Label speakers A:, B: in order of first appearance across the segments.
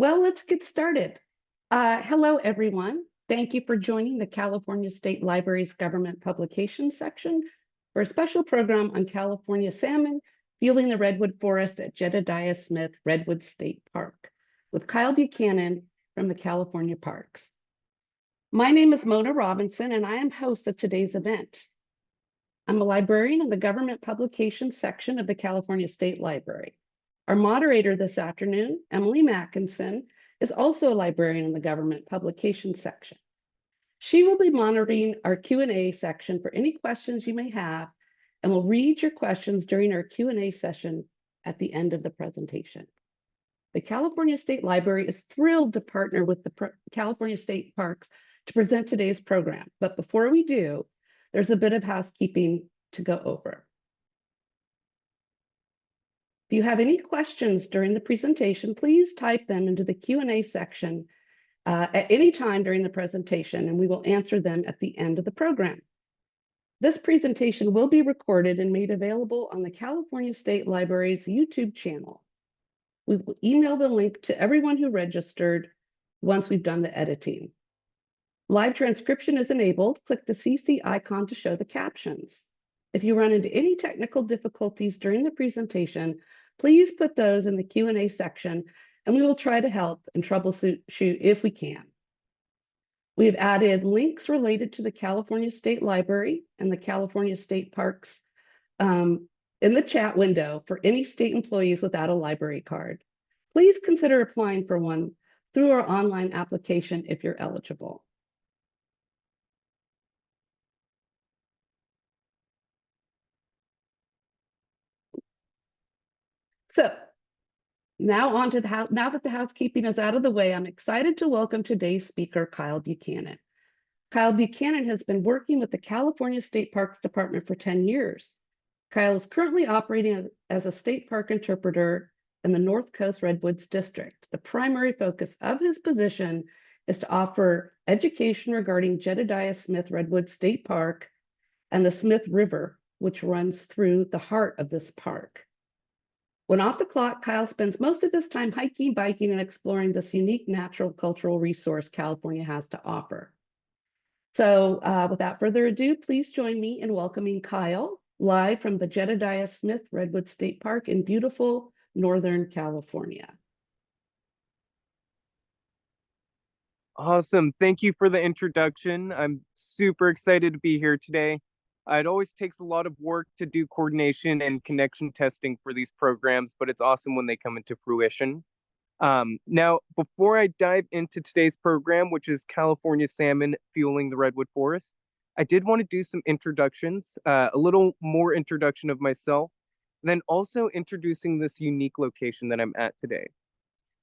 A: Well, let's get started. Hello, everyone. Thank you for joining the California State Library's Government Publications section for a special program on California salmon fueling the Redwood Forest at Jedediah Smith Redwood State Park with Kyle Buchanan from the California Parks. My name is Mona Robinson, and I am host of today's event. I'm a librarian in the Government Publications section of the California State Library. Our moderator this afternoon, Emily Mackinson, is also a librarian in the Government Publications section. She will be monitoring our Q&A section for any questions you may have, and will read your questions during our Q&A session at the end of the presentation. The California State Library is thrilled to partner with the California State Parks to present today's program. But before we do, there's a bit of housekeeping to go over. If you have any questions during the presentation, please type them into the Q&A section at any time during the presentation, and we will answer them at the end of the program. This presentation will be recorded and made available on the California State Library's YouTube channel. We will email the link to everyone who registered once we've done the editing. Live transcription is enabled. Click the CC icon to show the captions. If you run into any technical difficulties during the presentation, please put those in the Q&A section, and we will try to help and troubleshoot if we can. We have added links related to the California State Library and the California State Parks in the chat window for any state employees without a library card. Please consider applying for one through our online application if you're eligible. So now that the housekeeping is out of the way, I'm excited to welcome today's speaker, Kyle Buchanan. Kyle Buchanan has been working with the California State Parks Department for 10 years. Kyle is currently operating as a state park interpreter in the North Coast Redwoods District. The primary focus of his position is to offer education regarding Jedediah Smith Redwood State Park and the Smith River, which runs through the heart of this park. When off the clock, Kyle spends most of his time hiking, biking, and exploring this unique natural cultural resource California has to offer. So without further ado, please join me in welcoming Kyle live from the Jedediah Smith Redwood State Park in beautiful Northern California.
B: Awesome. Thank you for the introduction. I'm super excited to be here today. It always takes a lot of work to do coordination and connection testing for these programs, but it's awesome when they come into fruition. Now, before I dive into today's program, which is California Salmon Fueling the Redwood Forest, I did want to do some introductions, a little more introduction of myself, then also introducing this unique location that I'm at today.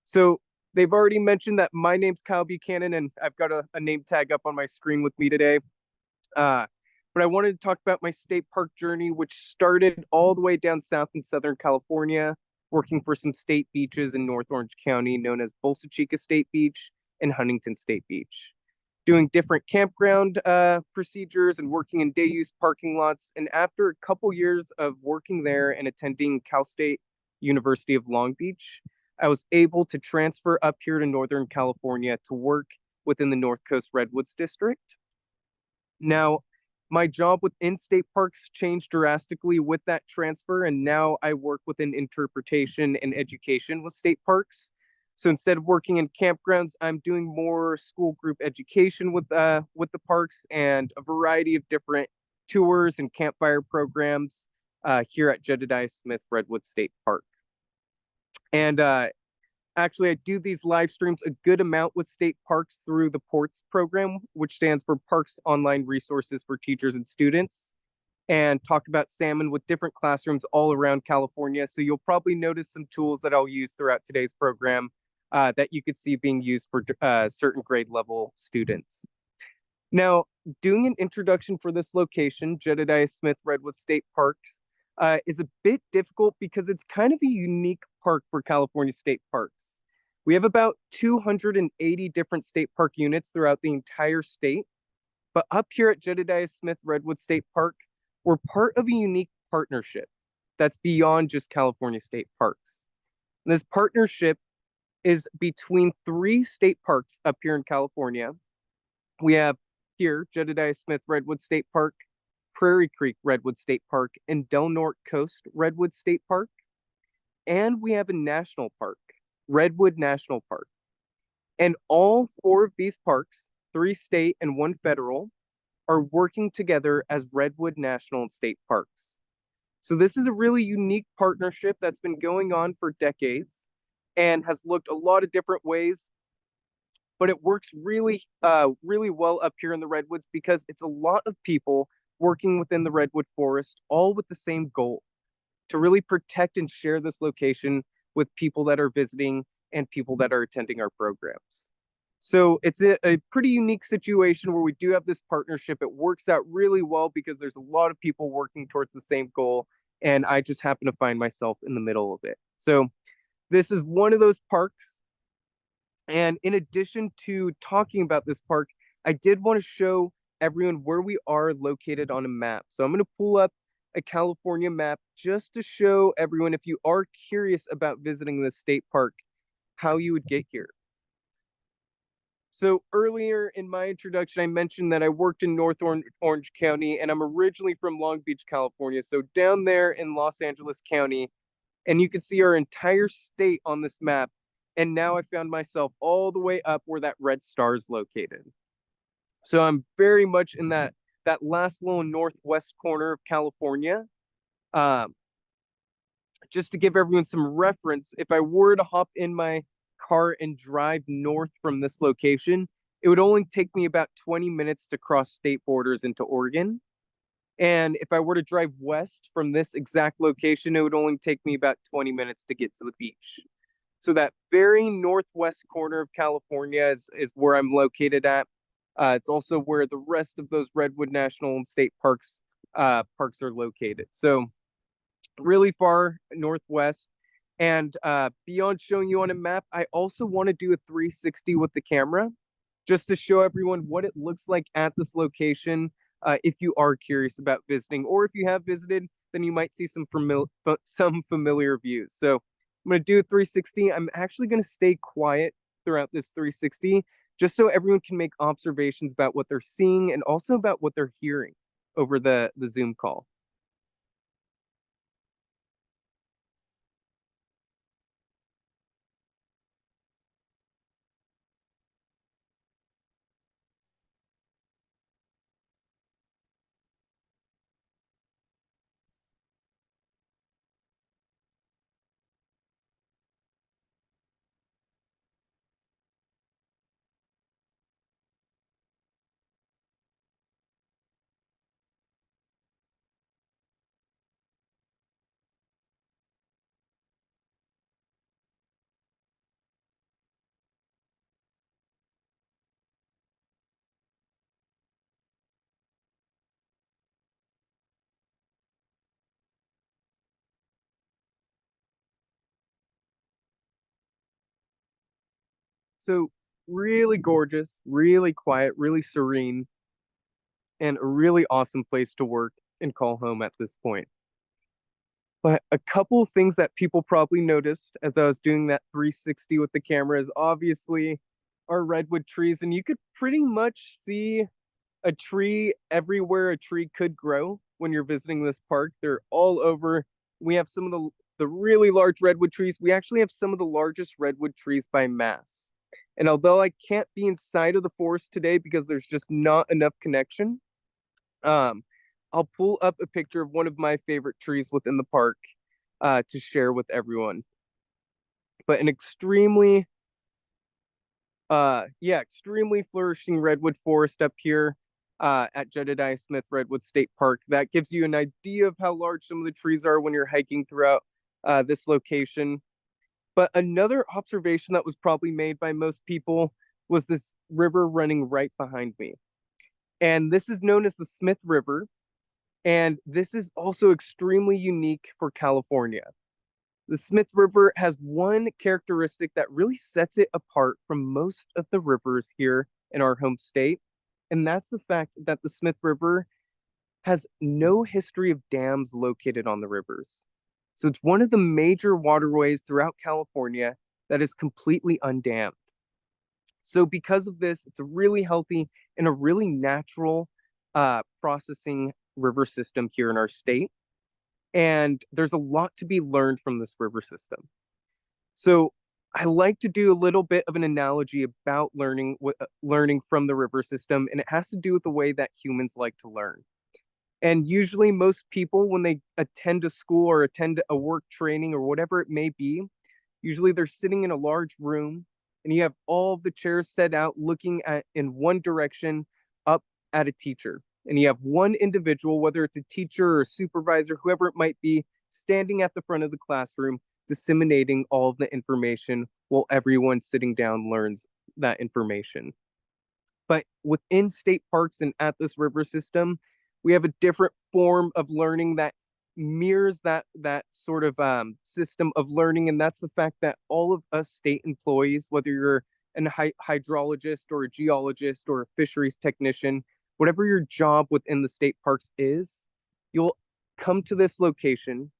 B: So they've already mentioned that my name's Kyle Buchanan, and I've got a name tag up on my screen with me today. But I wanted to talk about my state park journey, which started all the way down south in Southern California, working for some state beaches in North Orange County known as Bolsa Chica State Beach and Huntington State Beach, doing different campground procedures and working in day use parking lots. And after a couple years of working there and attending Cal State University of Long Beach, I was able to transfer up here to Northern California to work within the North Coast Redwoods District. Now, my job within state parks changed drastically with that transfer, and now I work within interpretation and education with state parks. So instead of working in campgrounds, I'm doing more school group education with the parks and a variety of different tours and campfire programs here at Jedediah Smith Redwood State Park. And actually, I do these live streams a good amount with state parks through the PORTS program, which stands for Parks Online Resources for Teachers and Students, and talk about salmon with different classrooms all around California. So you'll probably notice some tools that I'll use throughout today's program that you could see being used for certain grade level students. Now, doing an introduction for this location, Jedediah Smith Redwood State Parks, is a bit difficult because it's kind of a unique park for California state parks. We have about 280 different state park units throughout the entire state, but up here at Jedediah Smith Redwood State Park, we're part of a unique partnership that's beyond just California state parks. And this partnership is between three state parks up here in California. We have here Jedediah Smith Redwood State Park, Prairie Creek Redwood State Park, and Del Norte Coast Redwood State Park. And we have a national park, Redwood National Park. And all four of these parks, three state and one federal, are working together as Redwood National and State Parks. So this is a really unique partnership that's been going on for decades and has looked a lot of different ways, but it works really well up here in the Redwoods because it's a lot of people working within the Redwood Forest, all with the same goal, to really protect and share this location with people that are visiting and people that are attending our programs. So it's a pretty unique situation where we do have this partnership. It works out really well because there's a lot of people working towards the same goal, and I just happen to find myself in the middle of it. So this is one of those parks. And in addition to talking about this park, I did want to show everyone where we are located on a map. So I'm going to pull up a California map just to show everyone, if you are curious about visiting this state park, how you would get here. So earlier in my introduction, I mentioned that I worked in North Orange County, and I'm originally from Long Beach, California. So down there in Los Angeles County, and you can see our entire state on this map. And now I found myself all the way up where that red star is located. So I'm very much in that last little northwest corner of California. Just to give everyone some reference, if I were to hop in my car and drive north from this location, it would only take me about 20 minutes to cross state borders into Oregon. And if I were to drive west from this exact location, it would only take me about 20 minutes to get to the beach. So that very northwest corner of California is where I'm located at. It's also where the rest of those Redwood National and State Parks are located. So really far northwest. And beyond showing you on a map, I also want to do a 360 with the camera just to show everyone what it looks like at this location. If you are curious about visiting, or if you have visited, then you might see some familiar views. So I'm going to do a 360. I'm actually going to stay quiet throughout this 360, just so everyone can make observations about what they're seeing and also about what they're hearing over the Zoom call. So really gorgeous, really quiet, really serene, and a really awesome place to work and call home at this point. But a couple of things that people probably noticed as I was doing that 360 with the camera is obviously our redwood trees, and you could pretty much see a tree everywhere a tree could grow when you're visiting this park. They're all over. We have some of the really large redwood trees. We actually have some of the largest redwood trees by mass. And although I can't be inside of the forest today because there's just not enough connection, I'll pull up a picture of one of my favorite trees within the park to share with everyone. But an extremely flourishing redwood forest up here at Jedediah Smith Redwood State Park. That gives you an idea of how large some of the trees are when you're hiking throughout this location. But another observation that was probably made by most people was this river running right behind me. And this is known as the Smith River. And this is also extremely unique for California. The Smith River has one characteristic that really sets it apart from most of the rivers here in our home state. And that's the fact that the Smith River has no history of dams located on the rivers. So it's one of the major waterways throughout California, that is completely undammed. So because of this, it's a really healthy and a really natural processing river system here in our state. And there's a lot to be learned from this river system. So I like to do a little bit of an analogy about learning from the river system, and it has to do with the way that humans like to learn. And usually, most people, when they attend a school or attend a work training or whatever it may be, usually they're sitting in a large room and you have all of the chairs set out looking at in one direction up at a teacher. And you have one individual, whether it's a teacher or a supervisor, whoever it might be, standing at the front of the classroom, disseminating all of the information while everyone sitting down learns that information. But within state parks and at this river system, we have a different form of learning that mirrors that sort of system of learning, and that's the fact that all of us state employees, whether you're a hydrologist or a geologist or a fisheries technician, whatever your job within the state parks is, you'll come to this location,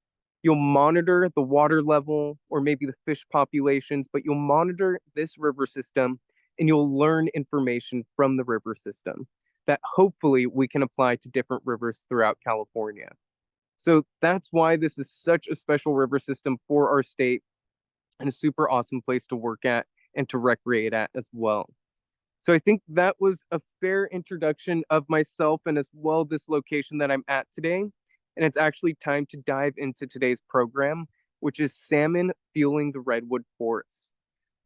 B: you'll monitor the water level or maybe the fish populations, but you'll monitor this river system and you'll learn information from the river system that hopefully we can apply to different rivers throughout California. So that's why this is such a special river system for our state and a super awesome place to work at and to recreate at as well. So I think that was a fair introduction of myself and as well this location that I'm at today. And it's actually time to dive into today's program, which is salmon fueling the redwood forest.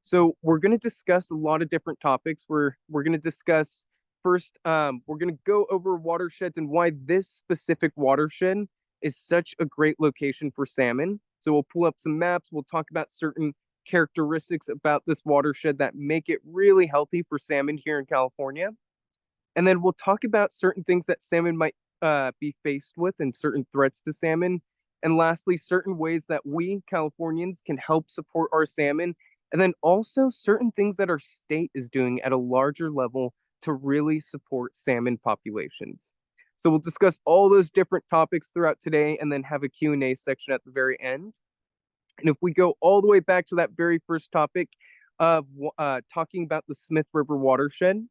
B: So we're going to discuss a lot of different topics. We're going to discuss first, we're going to go over watersheds and why this specific watershed is such a great location for salmon. So we'll pull up some maps. We'll talk about certain characteristics about this watershed that make it really healthy for salmon here in California. And then we'll talk about certain things that salmon might be faced with and certain threats to salmon. And lastly, certain ways that we Californians can help support our salmon. And then also certain things that our state is doing at a larger level to really support salmon populations. So we'll discuss all those different topics throughout today and then have a Q&A section at the very end. And if we go all the way back to that very first topic of talking about the Smith River Watershed,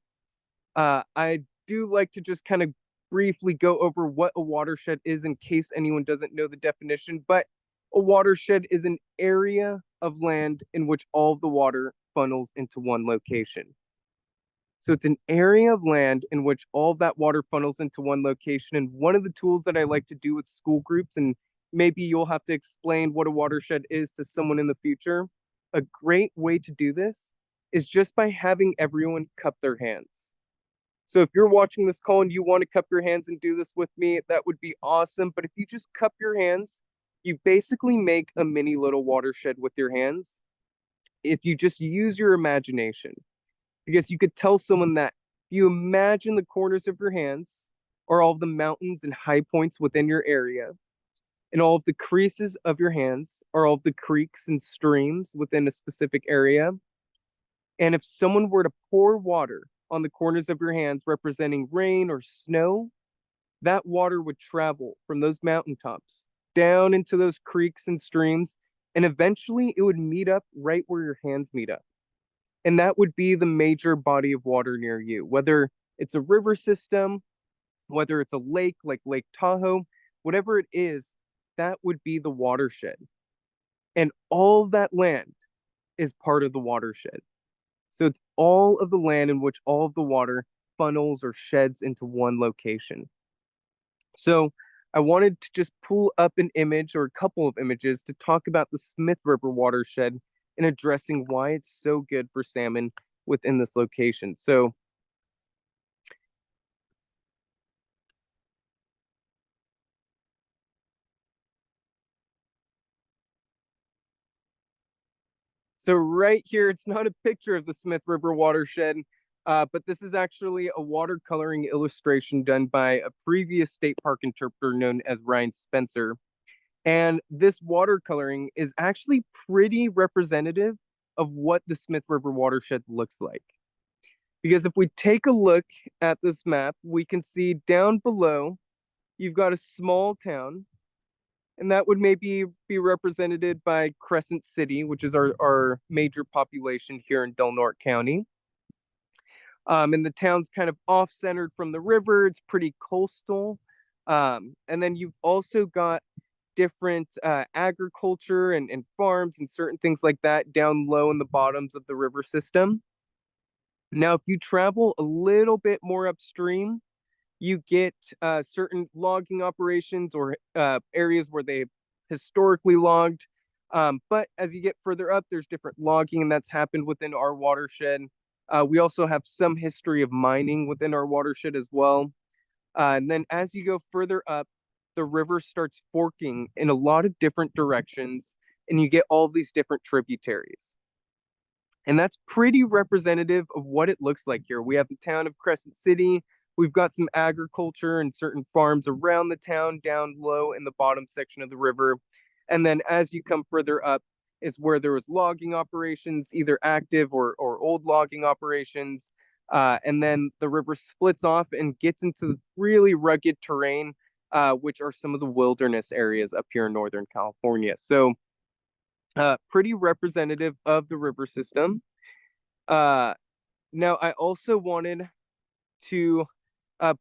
B: I do like to just kind of briefly go over what a watershed is in case anyone doesn't know the definition. But a watershed is an area of land in which all of the water funnels into one location. So it's an area of land in which all of that water funnels into one location. And one of the tools that I like to do with school groups, and maybe you'll have to explain what a watershed is to someone in the future, a great way to do this is just by having everyone cup their hands. So if you're watching this call and you want to cup your hands and do this with me, that would be awesome. But if you just cup your hands, you basically make a mini little watershed with your hands if you just use your imagination. Because you could tell someone that you imagine the corners of your hands are all of the mountains and high points within your area, and all of the creases of your hands are all of the creeks and streams within a specific area. And if someone were to pour water on the corners of your hands representing rain or snow, that water would travel from those mountaintops down into those creeks and streams, and eventually it would meet up right where your hands meet up. And that would be the major body of water near you, whether it's a river system, whether it's a lake like Lake Tahoe, whatever it is, that would be the watershed. And all of that land is part of the watershed. So it's all of the land in which all of the water funnels or sheds into one location. So I wanted to just pull up an image or a couple of images to talk about the Smith River watershed and addressing why it's so good for salmon within this location. So right here, it's not a picture of the Smith River watershed, but this is actually a watercoloring illustration done by a previous state park interpreter known as Ryan Spencer. And this watercoloring is actually pretty representative of what the Smith River watershed looks like. Because if we take a look at this map, we can see down below, you've got a small town. And that would maybe be represented by Crescent City, which is our major population here in Del Norte County. And the town's kind of off-centered from the river. It's pretty coastal. And then you've also got different agriculture and farms and certain things like that down low in the bottoms of the river system. Now, if you travel a little bit more upstream, you get certain logging operations or areas where they've historically logged. But as you get further up, there's different logging, and that's happened within our watershed. We also have some history of mining within our watershed as well. And then as you go further up, the river starts forking in a lot of different directions, and you get all these different tributaries. And that's pretty representative of what it looks like here. We have the town of Crescent City. We've got some agriculture and certain farms around the town down low in the bottom section of the river. And then as you come further up is where there was logging operations, either active or old logging operations. And then the river splits off and gets into really rugged terrain, which are some of the wilderness areas up here in Northern California. So pretty representative of the river system. Now, I also wanted to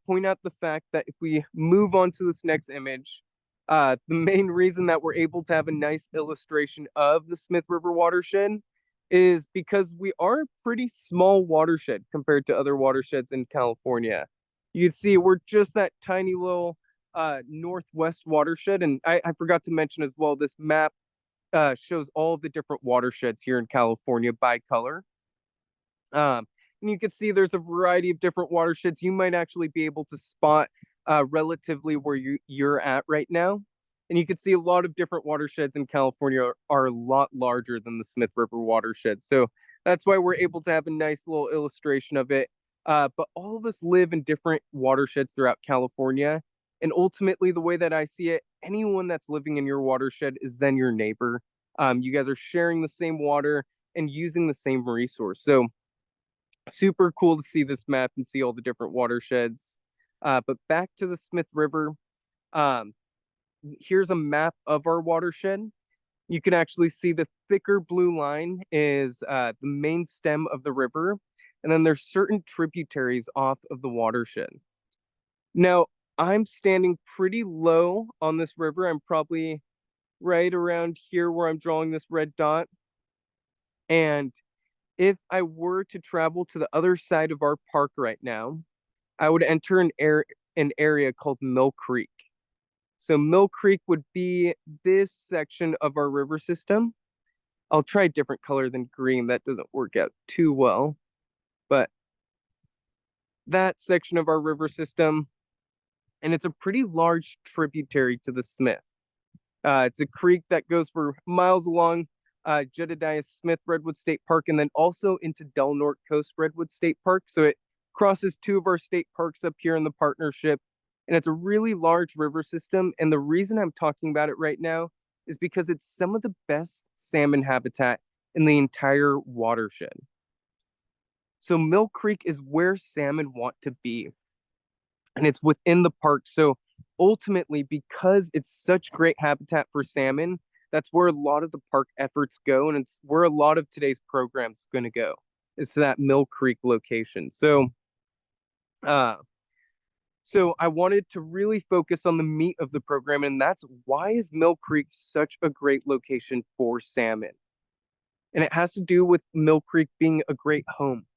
B: point out the fact that if we move on to this next image, the main reason that we're able to have a nice illustration of the Smith River watershed is because we are a pretty small watershed compared to other watersheds in California. You'd see we're just that tiny little northwest watershed. And I forgot to mention as well, this map shows all of the different watersheds here in California by color. And you can see there's a variety of different watersheds. You might actually be able to spot relatively where you're at right now. And you can see a lot of different watersheds in California are a lot larger than the Smith River watershed. So that's why we're able to have a nice little illustration of it. But all of us live in different watersheds throughout California. And ultimately, the way that I see it, anyone that's living in your watershed is then your neighbor. You guys are sharing the same water and using the same resource. So super cool to see this map and see all the different watersheds. But back to the Smith River. Here's a map of our watershed. You can actually see the thicker blue line is the main stem of the river. And then there's certain tributaries off of the watershed. Now, I'm standing pretty low on this river. I'm probably right around here where I'm drawing this red dot. And if I were to travel to the other side of our park right now, I would enter an area called Mill Creek. So Mill Creek would be this section of our river system. I'll try a different color than green. That doesn't work out too well. But that section of our river system, and it's a pretty large tributary to the Smith. It's a creek that goes for miles along Jedediah Smith Redwood State Park, and then also into Del Norte Coast Redwood State Park. So it crosses two of our state parks up here in the partnership. And it's a really large river system. And the reason I'm talking about it right now is because it's some of the best salmon habitat in the entire watershed. So Mill Creek is where salmon want to be. And it's within the park. So ultimately, because it's such great habitat for salmon, that's where a lot of the park efforts go. And it's where a lot of today's program's going to go, is to that Mill Creek location. So I wanted to really focus on the meat of the program, and that's why is Mill Creek such a great location for salmon? And it has to do with Mill Creek being a great home,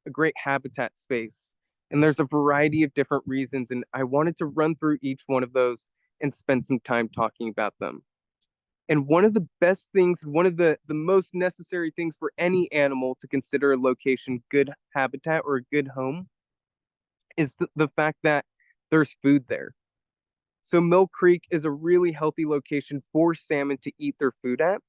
B: a great habitat space. And there's a variety of different reasons, and I wanted to run through each one of those and spend some time talking about them. And one of the best things, one of the most necessary things for any animal to consider a location good habitat or a good home is the fact that there's food there. So Mill Creek is a really healthy location for salmon to eat their food at.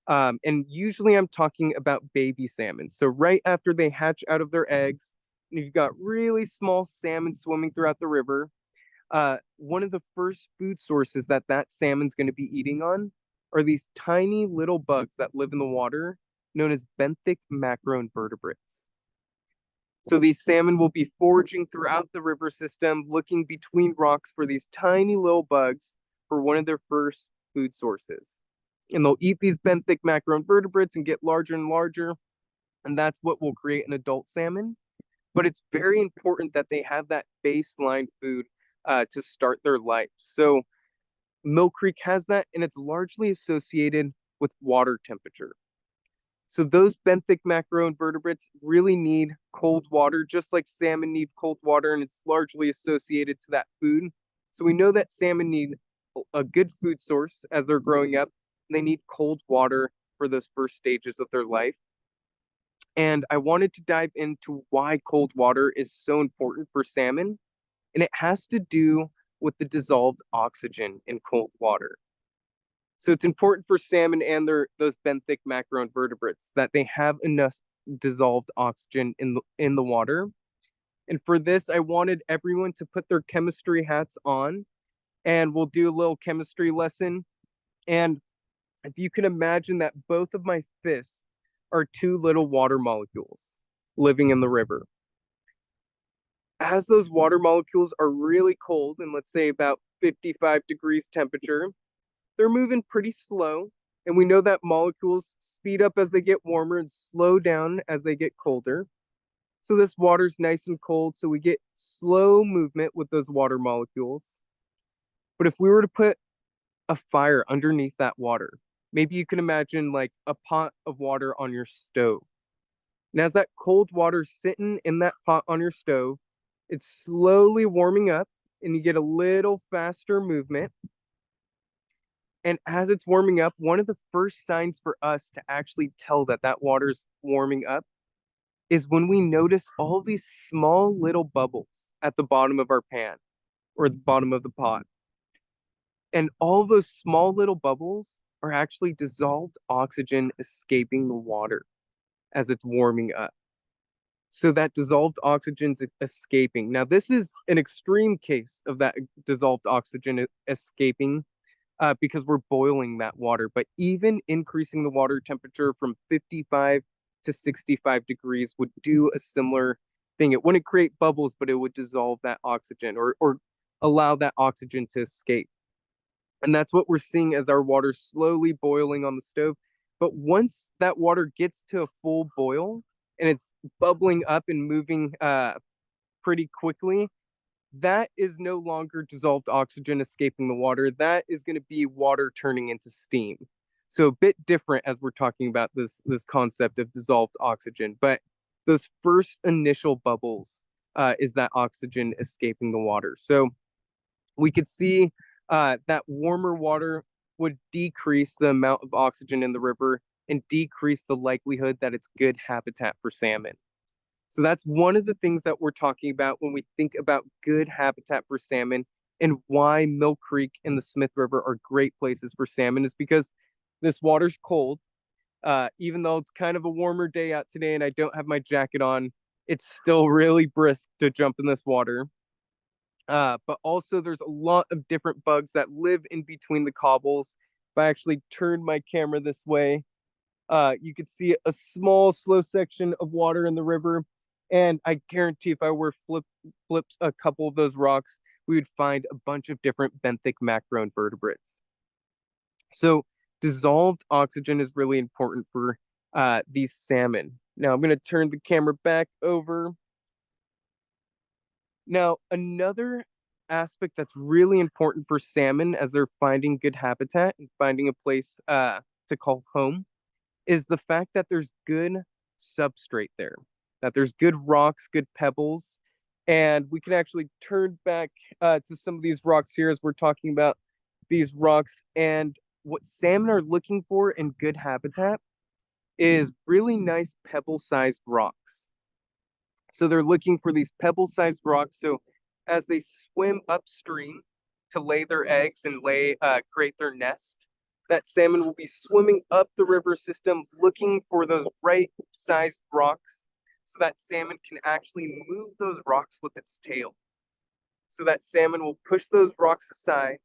B: And usually I'm talking about baby salmon. So right after they hatch out of their eggs, you've got really small salmon swimming throughout the river. One of the first food sources that salmon's going to be eating on are these tiny little bugs that live in the water, known as benthic macroinvertebrates. So these salmon will be foraging throughout the river system, looking between rocks for these tiny little bugs for one of their first food sources. And they'll eat these benthic macroinvertebrates and get larger and larger. And that's what will create an adult salmon. But it's very important that they have that baseline food to start their life. So Mill Creek has that, and it's largely associated with water temperature. So those benthic macroinvertebrates really need cold water, just like salmon need cold water, and it's largely associated to that food. So we know that salmon need a good food source as they're growing up. They need cold water for those first stages of their life. And I wanted to dive into why cold water is so important for salmon. And it has to do with the dissolved oxygen in cold water. So it's important for salmon and those benthic macroinvertebrates that they have enough dissolved oxygen in the water. And for this, I wanted everyone to put their chemistry hats on, and we'll do a little chemistry lesson. And if you can imagine that both of my fists are two little water molecules living in the river. As those water molecules are really cold, and let's say about 55 degrees temperature, they're moving pretty slow. And we know that molecules speed up as they get warmer and slow down as they get colder. So this water's nice and cold, so we get slow movement with those water molecules. But if we were to put a fire underneath that water, maybe you can imagine like a pot of water on your stove. And as that cold water's sitting in that pot on your stove, it's slowly warming up and you get a little faster movement. And as it's warming up, one of the first signs for us to actually tell that that water's warming up is when we notice all these small little bubbles at the bottom of our pan or the bottom of the pot. And all those small little bubbles are actually dissolved oxygen escaping the water as it's warming up. So that dissolved oxygen's escaping. Now, this is an extreme case of that dissolved oxygen escaping because we're boiling that water. But even increasing the water temperature from 55 to 65 degrees would do a similar thing. It wouldn't create bubbles, but it would dissolve that oxygen or allow that oxygen to escape. And that's what we're seeing as our water's slowly boiling on the stove. But once that water gets to a full boil and it's bubbling up and moving pretty quickly, that is no longer dissolved oxygen escaping the water. That is going to be water turning into steam. So a bit different as we're talking about this concept of dissolved oxygen. But those first initial bubbles is that oxygen escaping the water. So we could see that warmer water would decrease the amount of oxygen in the river and decrease the likelihood that it's good habitat for salmon. So that's one of the things that we're talking about when we think about good habitat for salmon, and why Mill Creek and the Smith River are great places for salmon is because this water's cold. Even though it's kind of a warmer day out today and I don't have my jacket on, it's still really brisk to jump in this water. But also there's a lot of different bugs that live in between the cobbles. If I actually turn my camera this way, you could see a small, slow section of water in the river. And I guarantee if I were flipped a couple of those rocks, we would find a bunch of different benthic macroinvertebrates. So dissolved oxygen is really important for these salmon. Now I'm going to turn the camera back over. Now, another aspect that's really important for salmon as they're finding good habitat and finding a place to call home is the fact that there's good substrate there, that there's good rocks, good pebbles. And we can actually turn back to some of these rocks here as we're talking about these rocks. And what salmon are looking for in good habitat is really nice pebble-sized rocks. So they're looking for these pebble-sized rocks. So as they swim upstream to lay their eggs and create their nest, that salmon will be swimming up the river system looking for those right-sized rocks so that salmon can actually move those rocks with its tail. So that salmon will push those rocks aside,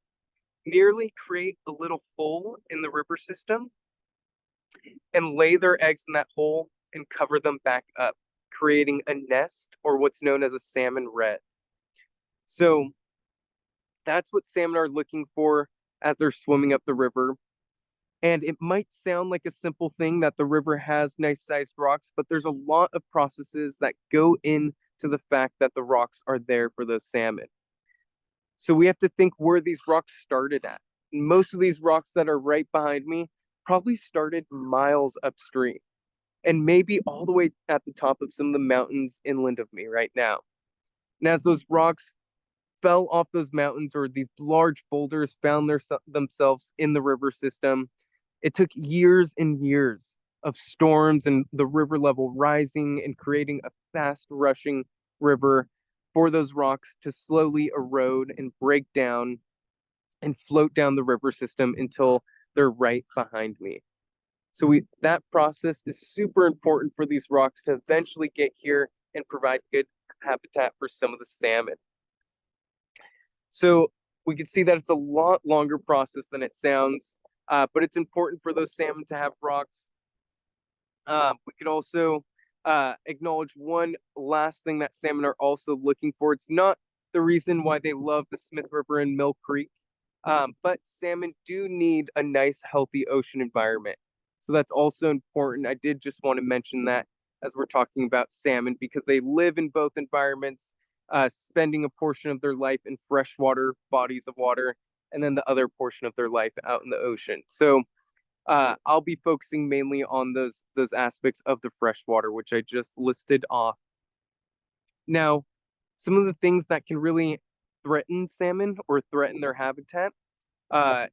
B: nearly create a little hole in the river system, and lay their eggs in that hole and cover them back up, creating a nest, or what's known as a salmon red. So that's what salmon are looking for as they're swimming up the river. And it might sound like a simple thing that the river has nice sized rocks, but there's a lot of processes that go into the fact that the rocks are there for those salmon. So we have to think where these rocks started at. Most of these rocks that are right behind me probably started miles upstream and maybe all the way at the top of some of the mountains inland of me right now. And as those rocks fell off those mountains or these large boulders found themselves in the river system, it took years and years of storms and the river level rising and creating a fast rushing river for those rocks to slowly erode and break down and float down the river system until they're right behind me. So that process is super important for these rocks to eventually get here and provide good habitat for some of the salmon. So we can see that it's a lot longer process than it sounds, but it's important for those salmon to have rocks. We could also acknowledge one last thing that salmon are also looking for. It's not the reason why they love the Smith River and Mill Creek, but salmon do need a nice, healthy ocean environment. So that's also important. I did just want to mention that as we're talking about salmon because they live in both environments, spending a portion of their life in freshwater bodies of water, and then the other portion of their life out in the ocean. So I'll be focusing mainly on those aspects of the freshwater, which I just listed off. Now, some of the things that can really threaten salmon or threaten their habitat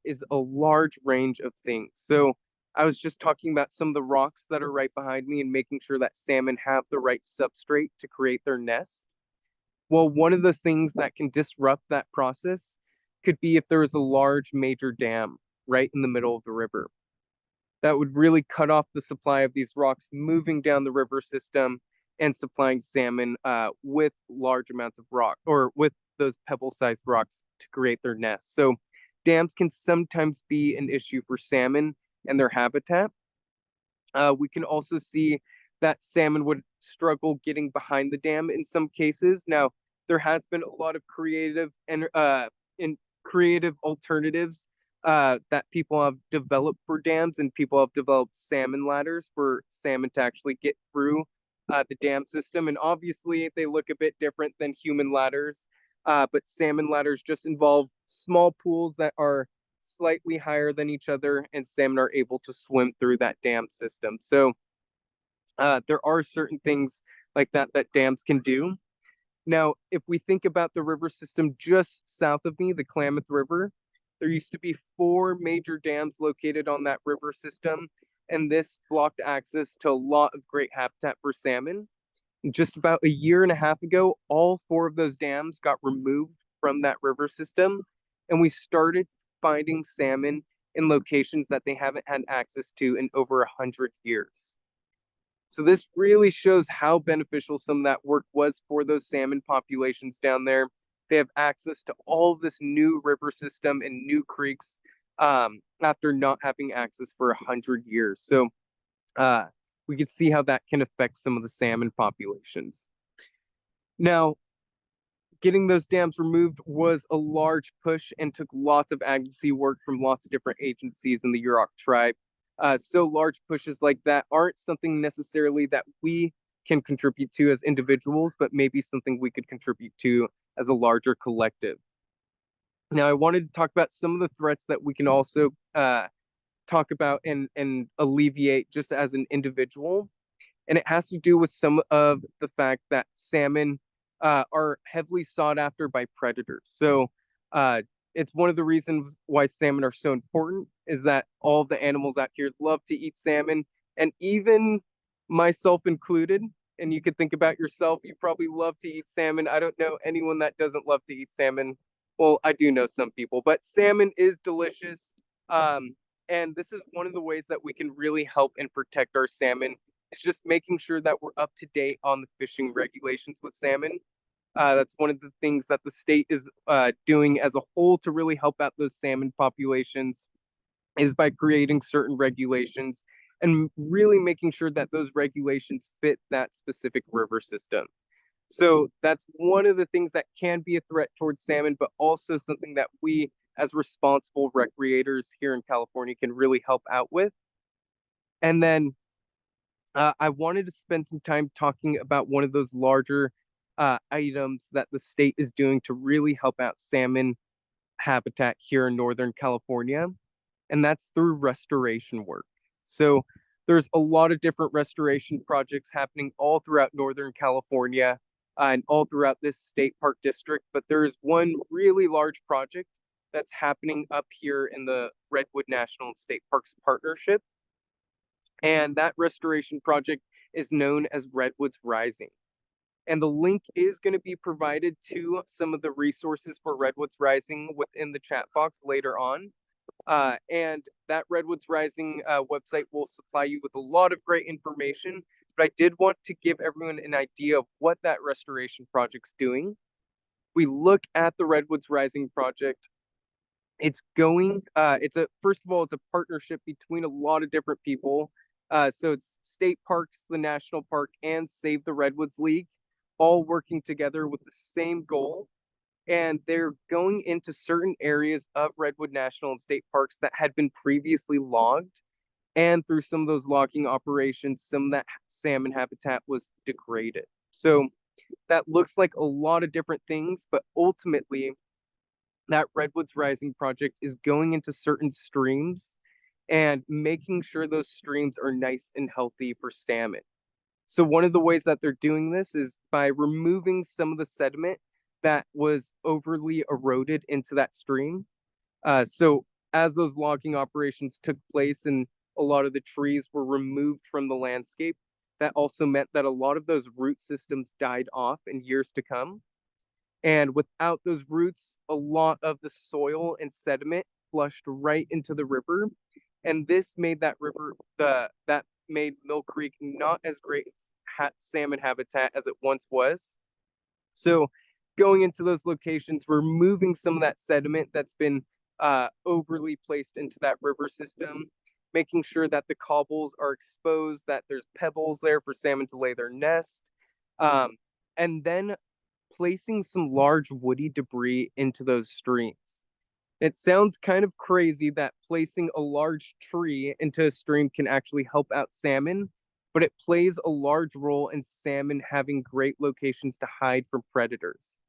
B: is a large range of things. So I was just talking about some of the rocks that are right behind me and making sure that salmon have the right substrate to create their nest. Well, one of the things that can disrupt that process could be if there is a large major dam right in the middle of the river. That would really cut off the supply of these rocks moving down the river system and supplying salmon with large amounts of rock or with those pebble-sized rocks to create their nests. So dams can sometimes be an issue for salmon and their habitat. We can also see that salmon would struggle getting behind the dam in some cases. Now, there has been a lot of creative alternatives that people have developed for dams, and people have developed salmon ladders for salmon to actually get through the dam system. And obviously, they look a bit different than human ladders, but salmon ladders just involve small pools that are slightly higher than each other, and salmon are able to swim through that dam system. So there are certain things like that that dams can do. Now, if we think about the river system just south of me, the Klamath River, there used to be 4 major dams located on that river system, and this blocked access to a lot of great habitat for salmon. And just about a year and a half ago, all 4 of those dams got removed from that river system, and we started finding salmon in locations that they haven't had access to in over 100 years. So this really shows how beneficial some of that work was for those salmon populations down there. They have access to all of this new river system and new creeks after not having access for 100 years. So we could see how that can affect some of the salmon populations. Now, getting those dams removed was a large push and took lots of advocacy work from lots of different agencies in the Yurok tribe. So large pushes like that aren't something necessarily that we can contribute to as individuals, but maybe something we could contribute to as a larger collective. Now, I wanted to talk about some of the threats that we can also talk about and alleviate just as an individual. And it has to do with some of the fact that salmon are heavily sought after by predators. So it's one of the reasons why salmon are so important is that all the animals out here love to eat salmon, and even myself included. And you could think about yourself, you probably love to eat salmon. I don't know anyone that doesn't love to eat salmon. Well, I do know some people, but salmon is delicious. And this is one of the ways that we can really help and protect our salmon. It's just making sure that we're up to date on the fishing regulations with salmon. That's one of the things that the state is doing as a whole to really help out those salmon populations is by creating certain regulations and really making sure that those regulations fit that specific river system. So that's one of the things that can be a threat towards salmon, but also something that we as responsible recreators here in California can really help out with. And then I wanted to spend some time talking about one of those larger items that the state is doing to really help out salmon habitat here in Northern California, and that's through restoration work. So there's a lot of different restoration projects happening all throughout Northern California and all throughout this state park district, but there's one really large project that's happening up here in the Redwood National and State Parks Partnership. And that restoration project is known as Redwoods Rising. And the link is going to be provided to some of the resources for Redwoods Rising within the chat box later on. And that Redwoods Rising website will supply you with a lot of great information. But I did want to give everyone an idea of what that restoration project's doing. We look at the Redwoods Rising project. It's going, first of all, it's a partnership between a lot of different people. So it's state parks, the national park, and Save the Redwoods League, all working together with the same goal. And they're going into certain areas of Redwood National and State Parks that had been previously logged. And through some of those logging operations, some of that salmon habitat was degraded. So that looks like a lot of different things, but ultimately, that Redwoods Rising project is going into certain streams and making sure those streams are nice and healthy for salmon. So one of the ways that they're doing this is by removing some of the sediment that was overly eroded into that stream. So as those logging operations took place and a lot of the trees were removed from the landscape, that also meant that a lot of those root systems died off in years to come. And without those roots, a lot of the soil and sediment flushed right into the river. And this made that river, that made Mill Creek not as great salmon habitat as it once was. So going into those locations, removing some of that sediment that's been overly placed into that river system, making sure that the cobbles are exposed, that there's pebbles there for salmon to lay their nest, and then placing some large woody debris into those streams. It sounds kind of crazy that placing a large tree into a stream can actually help out salmon, but it plays a large role in salmon having great locations to hide from predators.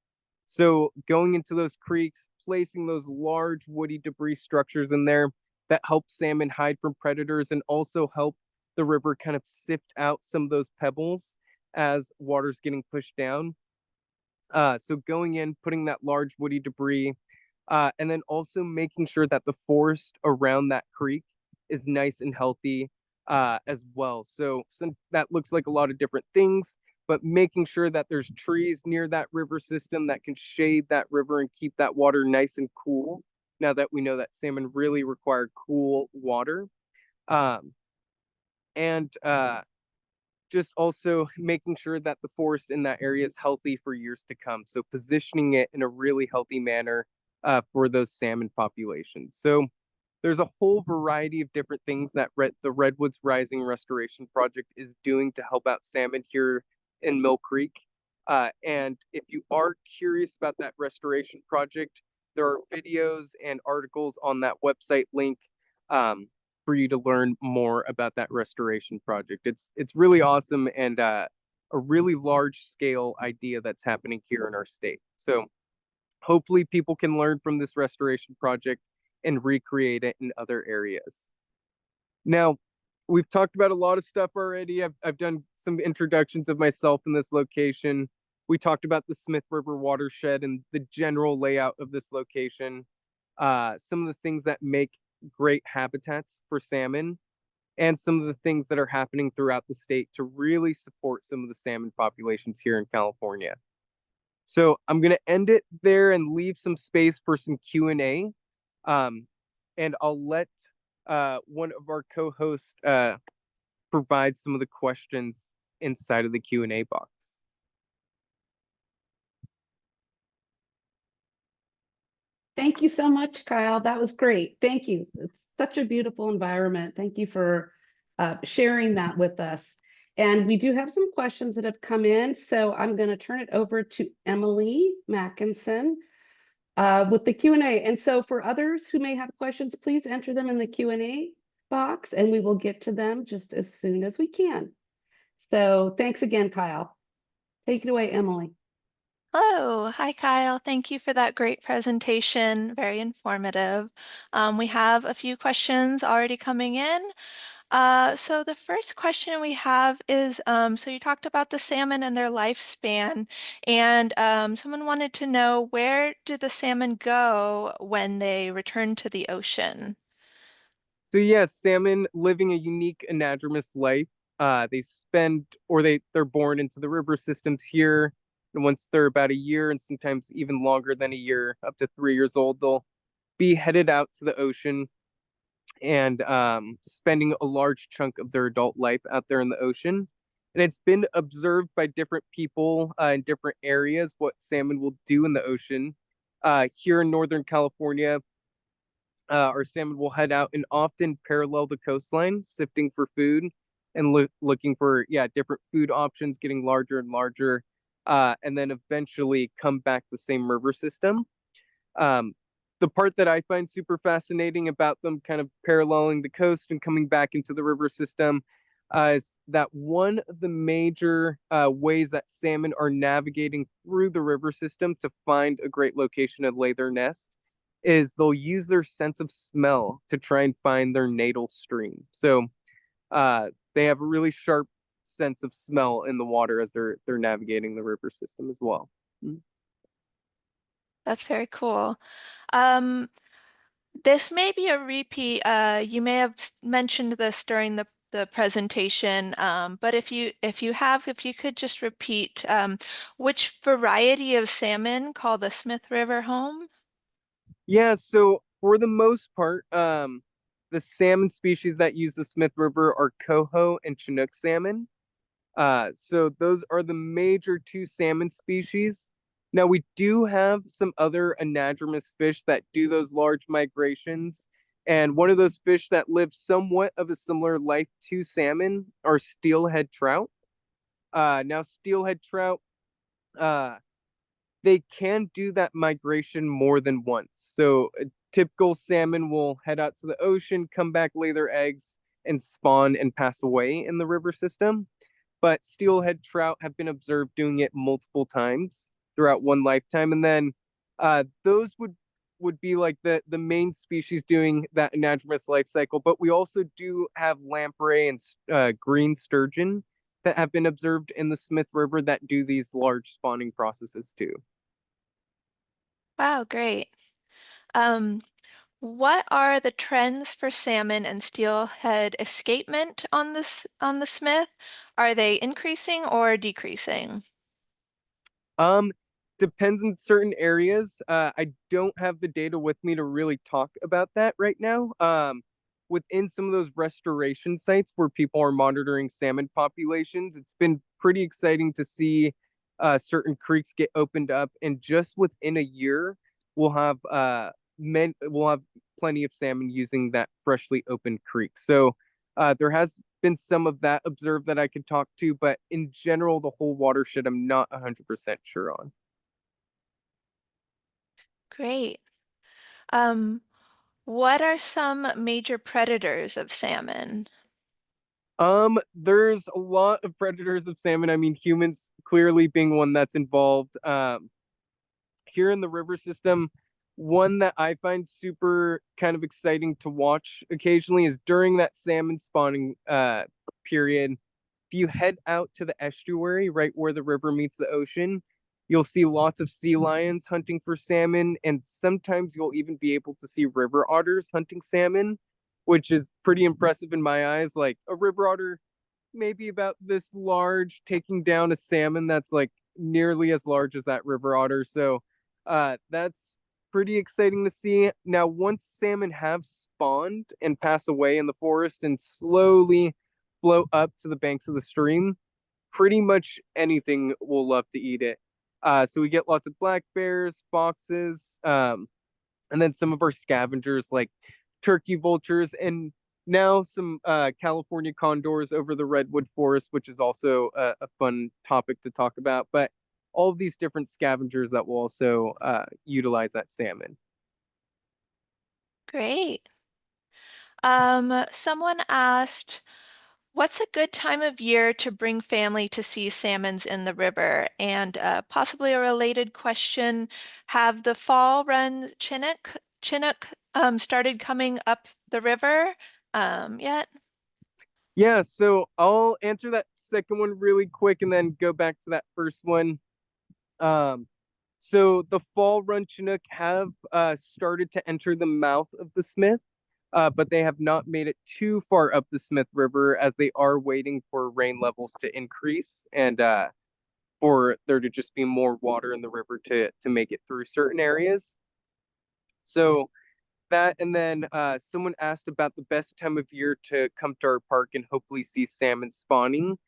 B: So going into those creeks, placing those large woody debris structures in there that help salmon hide from predators and also help the river kind of sift out some of those pebbles as water's getting pushed down. So going in, putting that large woody debris, and then also making sure that the forest around that creek is nice and healthy as well. So that looks like a lot of different things, but making sure that there's trees near that river system that can shade that river and keep that water nice and cool. Now that we know that salmon really require cool water. And just also making sure that the forest in that area is healthy for years to come. So positioning it in a really healthy manner for those salmon populations. So there's a whole variety of different things that the Redwoods Rising Restoration Project is doing to help out salmon here in Mill Creek. And if you are curious about that restoration project, there are videos and articles on that website link for you to learn more about that restoration project. It's really awesome and a really large scale idea that's happening here in our state. So hopefully people can learn from this restoration project and recreate it in other areas. Now, we've talked about a lot of stuff already. I've done some introductions of myself in this location. We talked about the Smith River Watershed and the general layout of this location. Some of the things that make great habitats for salmon, and some of the things that are happening throughout the state to really support some of the salmon populations here in California. So I'm going to end it there and leave some space for some Q&A. And I'll let one of our co-hosts provide some of the questions inside of the Q&A box.
A: Thank you so much, Kyle. That was great. Thank you. It's such a beautiful environment. Thank you for sharing that with us. And we do have some questions that have come in. So I'm going to turn it over to Emily Mackinson. with the Q&A. And so for others who may have questions, please enter them in the Q&A box and we will get to them just as soon as we can. So thanks again, Kyle. Take it away, Emily.
C: Hello. Hi, Kyle. Thank you for that great presentation. Very informative. We have a few questions already coming in. So the first question we have is, so you talked about the salmon and their lifespan, and someone wanted to know, where do the salmon go when they return to the ocean?
B: So yes, salmon living a unique anadromous life. They spend or they're born into the river systems here. And once they're about a year and sometimes even longer than a year, up to 3 years old, they'll be headed out to the ocean and spending a large chunk of their adult life out there in the ocean. And it's been observed by different people in different areas what salmon will do in the ocean. Here in Northern California, our salmon will head out and often parallel the coastline, sifting for food and looking for different food options, getting larger and larger, and then eventually come back the same river system. Um, the part that I find super fascinating about them kind of paralleling the coast and coming back into the river system is that one of the major ways that salmon are navigating through the river system to find a great location to lay their nest is they'll use their sense of smell to try and find their natal stream. So they have a really sharp sense of smell in the water as they're navigating the river system as well.
C: That's very cool. Um, this may be a repeat. You may have mentioned this during the presentation, but if you could just repeat, which variety of salmon call the Smith River home?
B: Yeah, so for the most part, the salmon species that use the Smith River are coho and Chinook salmon. So those are the major two salmon species. Now we do have some other anadromous fish that do those large migrations. And one of those fish that live somewhat of a similar life to salmon are steelhead trout. Now steelhead trout, uh, they can do that migration more than once. So a typical salmon will head out to the ocean, come back, lay their eggs, and spawn and pass away in the river system. But steelhead trout have been observed doing it multiple times throughout one lifetime. And then those would be like the main species doing that anadromous life cycle. But we also do have lamprey and green sturgeon that have been observed in the Smith River that do these large spawning processes too.
C: Wow, great. Um, what are the trends for salmon and steelhead escapement on the Smith? Are they increasing or decreasing?
B: Um, Depends in certain areas. I don't have the data with me to really talk about that right now. Within some of those restoration sites where people are monitoring salmon populations, it's been pretty exciting to see certain creeks get opened up, and just within a year, we'll have we'll have plenty of salmon using that freshly opened creek. So there has been some of that observed that I could talk to, but in general, the whole watershed, I'm not 100% sure on.
C: Great. Um, what are some major predators of salmon?
B: There's a lot of predators of salmon. I mean, humans clearly being one that's involved. Here in the river system, one that I find super kind of exciting to watch occasionally is during that salmon spawning period. If you head out to the estuary, right where the river meets the ocean, you'll see lots of sea lions hunting for salmon, and sometimes you'll even be able to see river otters hunting salmon, which is pretty impressive in my eyes. Like a river otter, maybe about this large, taking down a salmon that's like nearly as large as that river otter. So that's pretty exciting to see. Now, once salmon have spawned and pass away in the forest and slowly float up to the banks of the stream, pretty much anything will love to eat it. So we get lots of black bears, foxes, and then some of our scavengers like turkey vultures, and now some California condors over the Redwood Forest, which is also a fun topic to talk about. But all of these different scavengers that will also utilize that salmon.
C: Great. Someone asked, what's a good time of year to bring family to see salmons in the river? And possibly a related question, have the fall run Chinook started coming up the river yet?
B: Yeah, so I'll answer that second one really quick and then go back to that first one. Um, so the fall run Chinook have started to enter the mouth of the Smith, but they have not made it too far up the Smith River as they are waiting for rain levels to increase and for there to just be more water in the river to make it through certain areas. So that, and then someone asked about the best time of year to come to our park and hopefully see salmon spawning.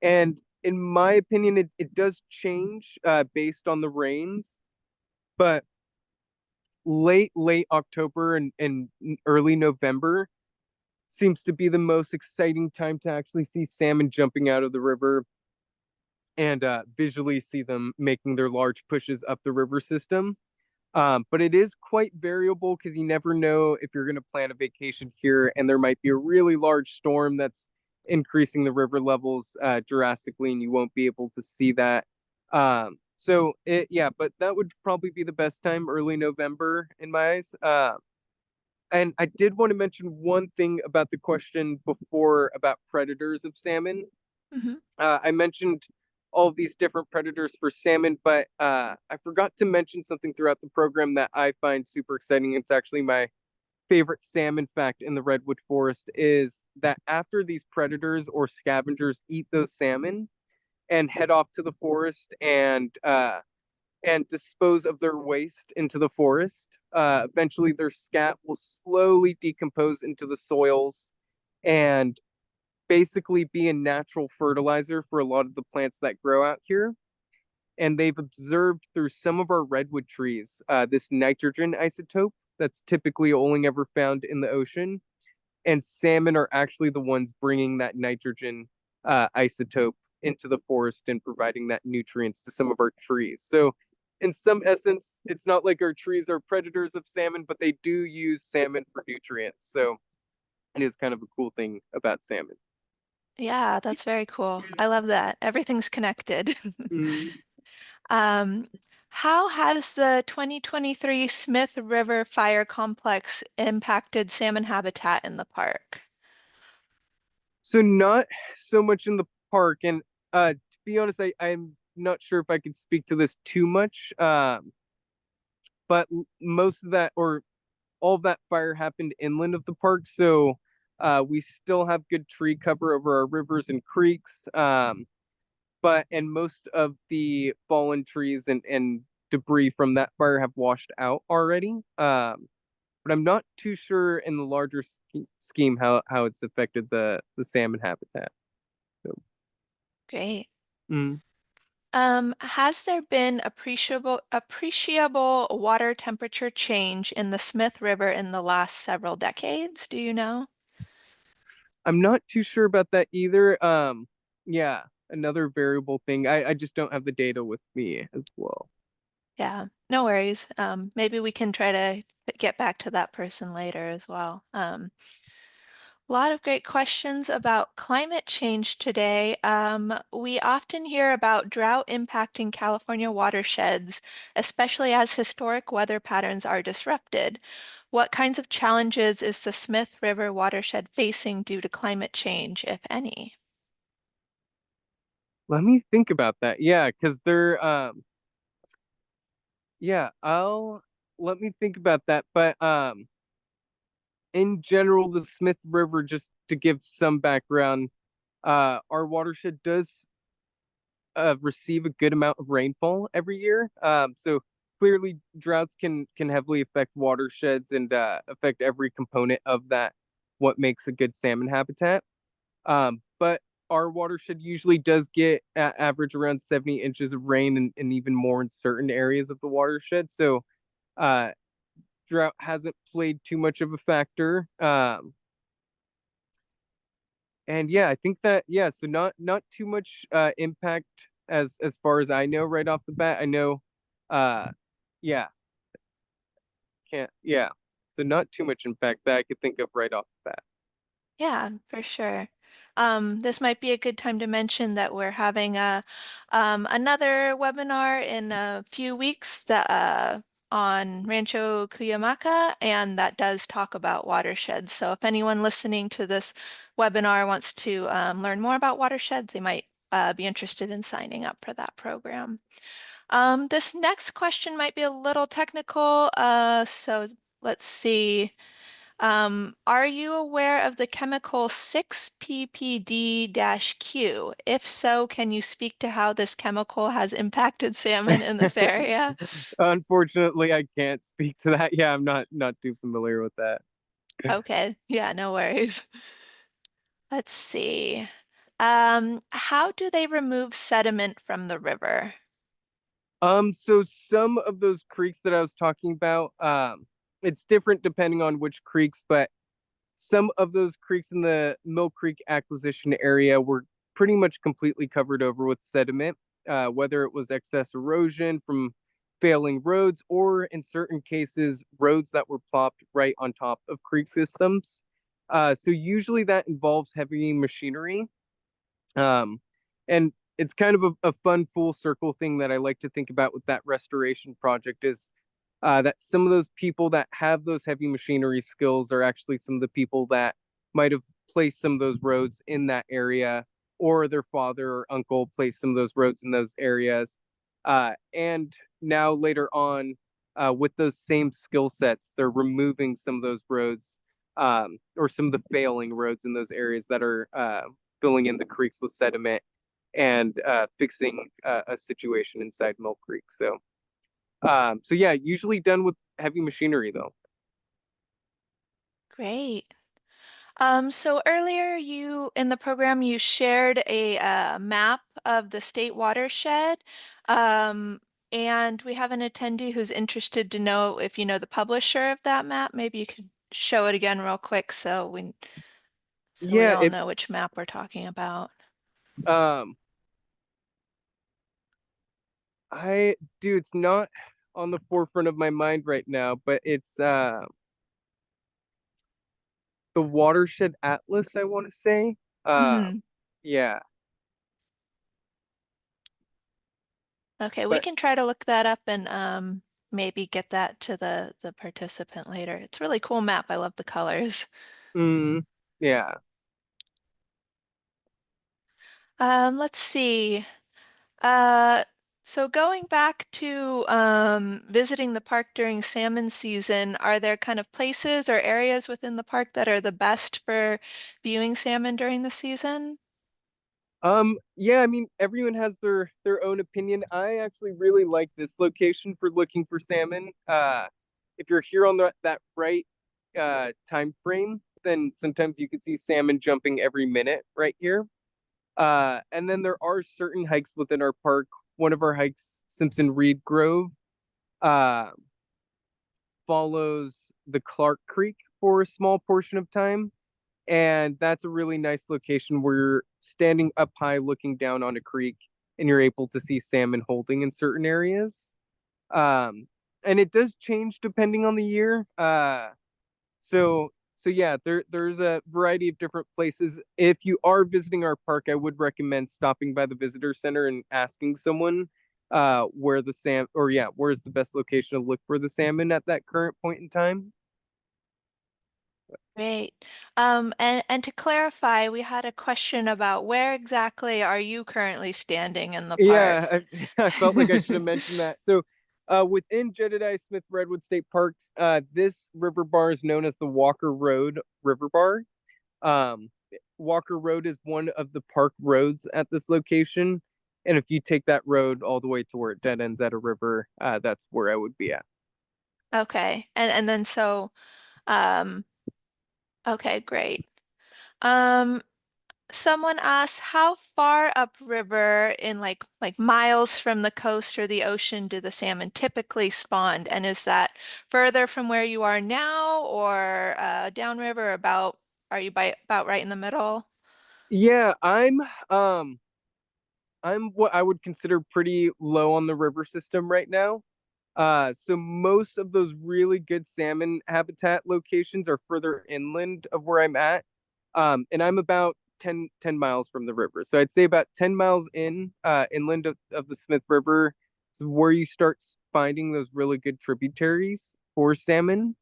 B: And in my opinion, it does change based on the rains, but late October and early November seems to be the most exciting time to actually see salmon jumping out of the river and visually see them making their large pushes up the river system. But it is quite variable because you never know if you're going to plan a vacation here and there might be a really large storm that's increasing the river levels drastically and you won't be able to see that. But that would probably be the best time, early November in my eyes. And I did want to mention one thing about the question before about predators of salmon.
C: Mm-hmm.
B: I mentioned all of these different predators for salmon, but I forgot to mention something throughout the program that I find super exciting. It's actually my favorite salmon fact in the Redwood Forest is that after these predators or scavengers eat those salmon and head off to the forest and dispose of their waste into the forest, eventually their scat will slowly decompose into the soils and basically be a natural fertilizer for a lot of the plants that grow out here. And they've observed through some of our redwood trees this nitrogen isotope that's typically only ever found in the ocean. And salmon are actually the ones bringing that nitrogen isotope into the forest and providing that nutrients to some of our trees. So, in some essence, it's not like our trees are predators of salmon, but they do use salmon for nutrients. So, it is kind of a cool thing about salmon.
C: Yeah, that's very cool. I love that. Everything's connected. Um, how has the 2023 Smith River Fire Complex impacted salmon habitat in the park?
B: So not so much in the park, and to be honest, I'm not sure if I could speak to this too much. But most of that, or all of that fire happened inland of the park, so we still have good tree cover over our rivers and creeks. And most of the fallen trees and debris from that fire have washed out already. But I'm not too sure in the larger scheme how it's affected the salmon habitat. So,
C: Great.
B: mm.
C: Has there been appreciable water temperature change in the Smith River in the last several decades? Do you know?
B: I'm not too sure about that either. Yeah, another variable thing. I just don't have the data with me as well.
C: Yeah, no worries. Maybe we can try to get back to that person later as well. A lot of great questions about climate change today. We often hear about drought impacting California watersheds, especially as historic weather patterns are disrupted. What kinds of challenges is the Smith River watershed facing due to climate change, if any?
B: Let me think about that. Yeah, because they're yeah, I'll let me think about that. But in general, the Smith River, just to give some background, our watershed does receive a good amount of rainfall every year. So clearly, droughts can heavily affect watersheds and affect every component of that. What makes a good salmon habitat. But our watershed usually does get average around 70 inches of rain and even more in certain areas of the watershed. So uh, drought hasn't played too much of a factor. And yeah, I think that, yeah, so not too much impact as far as I know right off the bat. I know, yeah, yeah. So not too much impact that I could think of right off the bat.
C: Yeah, for sure. This might be a good time to mention that we're having another webinar in a few weeks that, on Rancho Cuyamaca, and that does talk about watersheds. So if anyone listening to this webinar wants to learn more about watersheds, they might be interested in signing up for that program. This next question might be a little technical, so let's see. Are you aware of the chemical 6-PPD-Q? If so, can you speak to how this chemical has impacted salmon in this area?
B: Unfortunately, I can't speak to that. Yeah, I'm not too familiar with that.
C: Okay, yeah, no worries. Let's see. How do they remove sediment from the river?
B: So some of those creeks that I was talking about, it's different depending on which creeks, but some of those creeks in the Mill Creek acquisition area were pretty much completely covered over with sediment, whether it was excess erosion from failing roads or in certain cases, roads that were plopped right on top of creek systems. So usually that involves heavy machinery. And it's kind of a fun full circle thing that I like to think about with that restoration project is that some of those people that have those heavy machinery skills are actually some of the people that might have placed some of those roads in that area, or their father or uncle placed some of those roads in those areas. And now later on, with those same skill sets, they're removing some of those roads, or some of the failing roads in those areas that are filling in the creeks with sediment and fixing a situation inside Mill Creek. So yeah, usually done with heavy machinery though.
C: Great. So earlier in the program, you shared a map of the state watershed. Um, and we have an attendee who's interested to know if you know the publisher of that map. Maybe you could show it again real quick so we
B: Yeah,
C: all
B: it
C: know which map we're talking about.
B: um I do it's not on the forefront of my mind right now, but it's the Watershed Atlas, I want to say.
C: Mhm.
B: Yeah,
C: Okay, we
B: but
C: can try to look that up and maybe get that to the participant later. It's a really cool map. I love the colors.
B: mm, yeah.
C: Let's see. Uh, so going back to visiting the park during salmon season, are there kind of places or areas within the park that are the best for viewing salmon during the season?
B: Yeah, I mean everyone has their own opinion. I actually really like this location for looking for salmon. If you're here on that right time frame, then sometimes you can see salmon jumping every minute right here. And then there are certain hikes within our park. One of our hikes, Simpson Reed Grove, uh, follows the Clark Creek for a small portion of time. And that's a really nice location where you're standing up high looking down on a creek and you're able to see salmon holding in certain areas. Um, and it does change depending on the year. So yeah, there's a variety of different places. If you are visiting our park, I would recommend stopping by the visitor center and asking someone where the where's the best location to look for the salmon at that current point in time.
C: Great. And to clarify, we had a question about where exactly are you currently standing in the park?
B: Yeah, I felt like I should have mentioned that. So, within Jedediah Smith Redwood State Parks, this river bar is known as the Walker Road River Bar. Um, Walker Road is one of the park roads at this location, and if you take that road all the way to where it dead ends at a river, that's where I would be at.
C: Okay. And then so um okay, great. Um Someone asked how far upriver in like miles from the coast or the ocean do the salmon typically spawn? And is that further from where you are now or downriver about are you by about right in the middle?
B: Yeah, I'm um I'm what I would consider pretty low on the river system right now. So most of those really good salmon habitat locations are further inland of where I'm at. And I'm about 10 miles from the river. So I'd say about 10 miles inland of the Smith River is where you start finding those really good tributaries for salmon.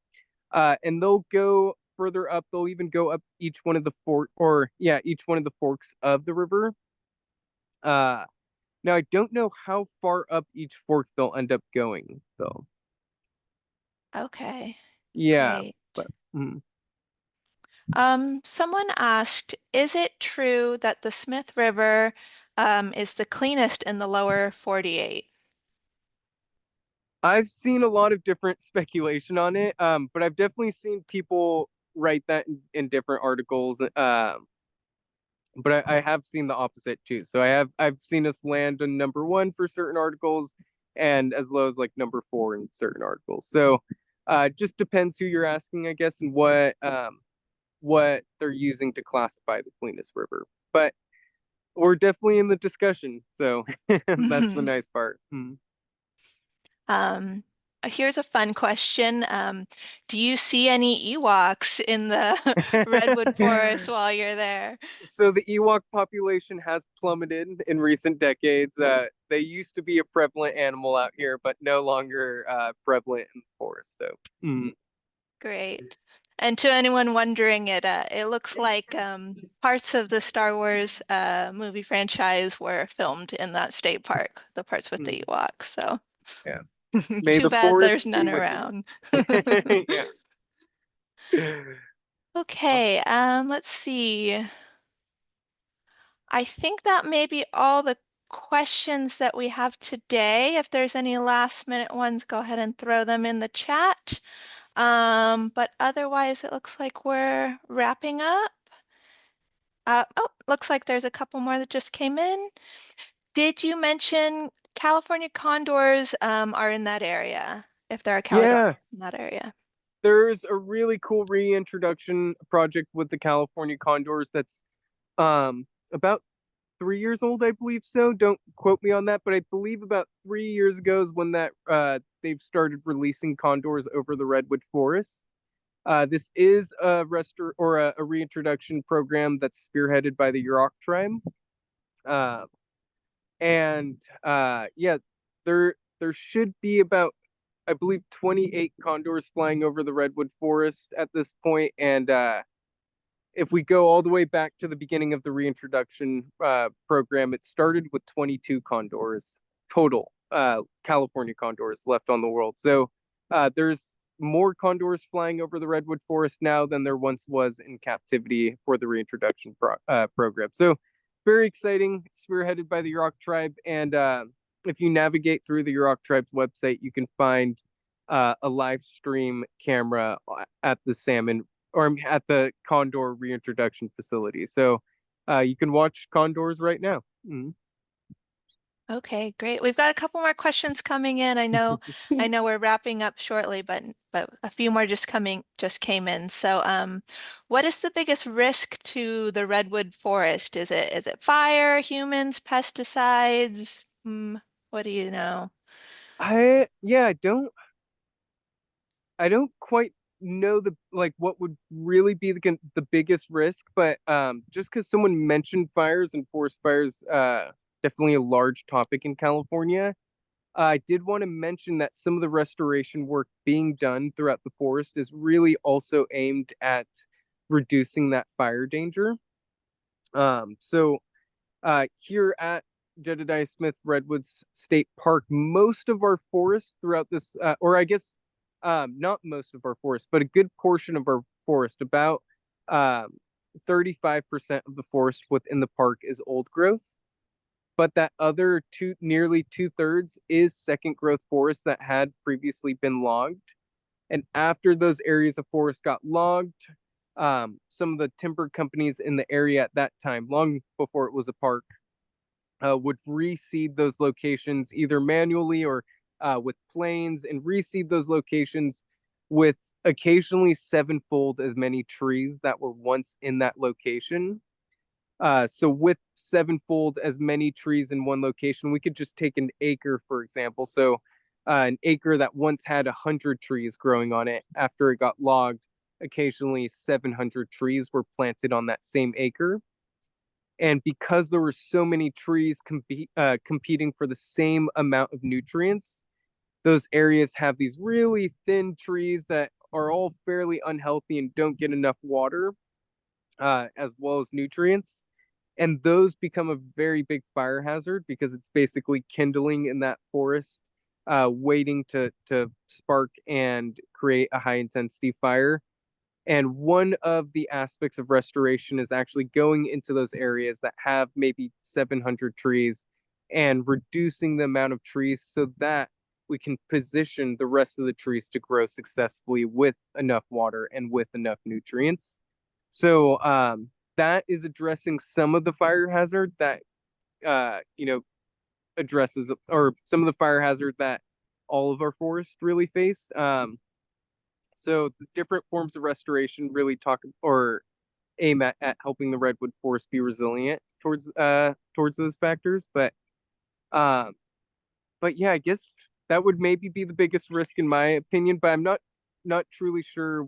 B: And they'll go further up. They'll even go up each one of the each one of the forks of the river. Uh, Now I don't know how far up each fork they'll end up going, though.
C: Okay,
B: Yeah,
C: great.
B: but mm.
C: Someone asked, is it true that the Smith River is the cleanest in the lower 48?
B: I've seen a lot of different speculation on it, but I've definitely seen people write that in different articles. But I have seen the opposite too. So I've seen us land on number one for certain articles, and as low as like number four in certain articles. So just depends who you're asking, I guess, and what they're using to classify the cleanest river. But we're definitely in the discussion, so that's the nice part.
C: Um, Here's a fun question. Do you see any Ewoks in the Redwood Forest while you're there?
B: So the Ewok population has plummeted in recent decades. They used to be a prevalent animal out here, but no longer prevalent in the forest. So,
C: Great. And to anyone wondering, it looks like parts of the Star Wars movie franchise were filmed in that state park, the parts with the Ewoks. So
B: yeah. May
C: too
B: the
C: bad
B: forest
C: there's
B: be
C: none
B: with you.
C: around.
B: Yeah.
C: Okay, let's see. I think that may be all the questions that we have today. If there's any last minute ones, go ahead and throw them in the chat. But otherwise, it looks like we're wrapping up. Oh, looks like there's a couple more that just came in. Did you mention California condors are in that area? If there are California
B: Yeah.
C: in that area.
B: There's a really cool reintroduction project with the California condors that's about 3 years old, I believe so. Don't quote me on that, but I believe about 3 years ago is when that they've started releasing condors over the Redwood Forest. This is a reintroduction program that's spearheaded by the Yurok tribe. Uh, and yeah, there should be about, I believe, 28 condors flying over the Redwood Forest at this point. And if we go all the way back to the beginning of the reintroduction program, it started with 22 condors total, California condors left on the world. So there's more condors flying over the Redwood Forest now than there once was in captivity for the reintroduction program. So very exciting, spearheaded by the Yurok tribe. And if you navigate through the Yurok tribe's website, you can find a live stream camera at the salmon or at the condor reintroduction facility. So you can watch condors right now.
C: Okay, great. We've got a couple more questions coming in. I know we're wrapping up shortly, but a few more just came in. So, what is the biggest risk to the redwood forest? Is it fire, humans, pesticides? What do you know?
B: I don't quite know the like what would really be the biggest risk, but just because someone mentioned fires and forest fires, definitely a large topic in California. I did want to mention that some of the restoration work being done throughout the forest is really also aimed at reducing that fire danger. So here at Jedediah Smith Redwoods State Park, most of our forests throughout this, or I guess not most of our forest, but a good portion of our forest, about 35% of the forest within the park is old growth. But that other nearly 2/3 is second growth forest that had previously been logged. And after those areas of forest got logged, some of the timber companies in the area at that time, long before it was a park, would reseed those locations either manually or with planes and reseed those locations with occasionally sevenfold as many trees that were once in that location. So with sevenfold as many trees in one location, we could just take an acre, for example. So an acre that once had 100 trees growing on it, after it got logged, occasionally 700 trees were planted on that same acre. And because there were so many trees competing for the same amount of nutrients, those areas have these really thin trees that are all fairly unhealthy and don't get enough water, as well as nutrients. And those become a very big fire hazard because it's basically kindling in that forest, waiting to spark and create a high intensity fire. And one of the aspects of restoration is actually going into those areas that have maybe 700 trees and reducing the amount of trees so that we can position the rest of the trees to grow successfully with enough water and with enough nutrients. So that is addressing some of the fire hazard that addresses, or some of the fire hazard that all of our forests really face. So the different forms of restoration really talk or aim at helping the redwood forest be resilient towards those factors. Um, but yeah, I guess that would maybe be the biggest risk in my opinion, but I'm not truly sure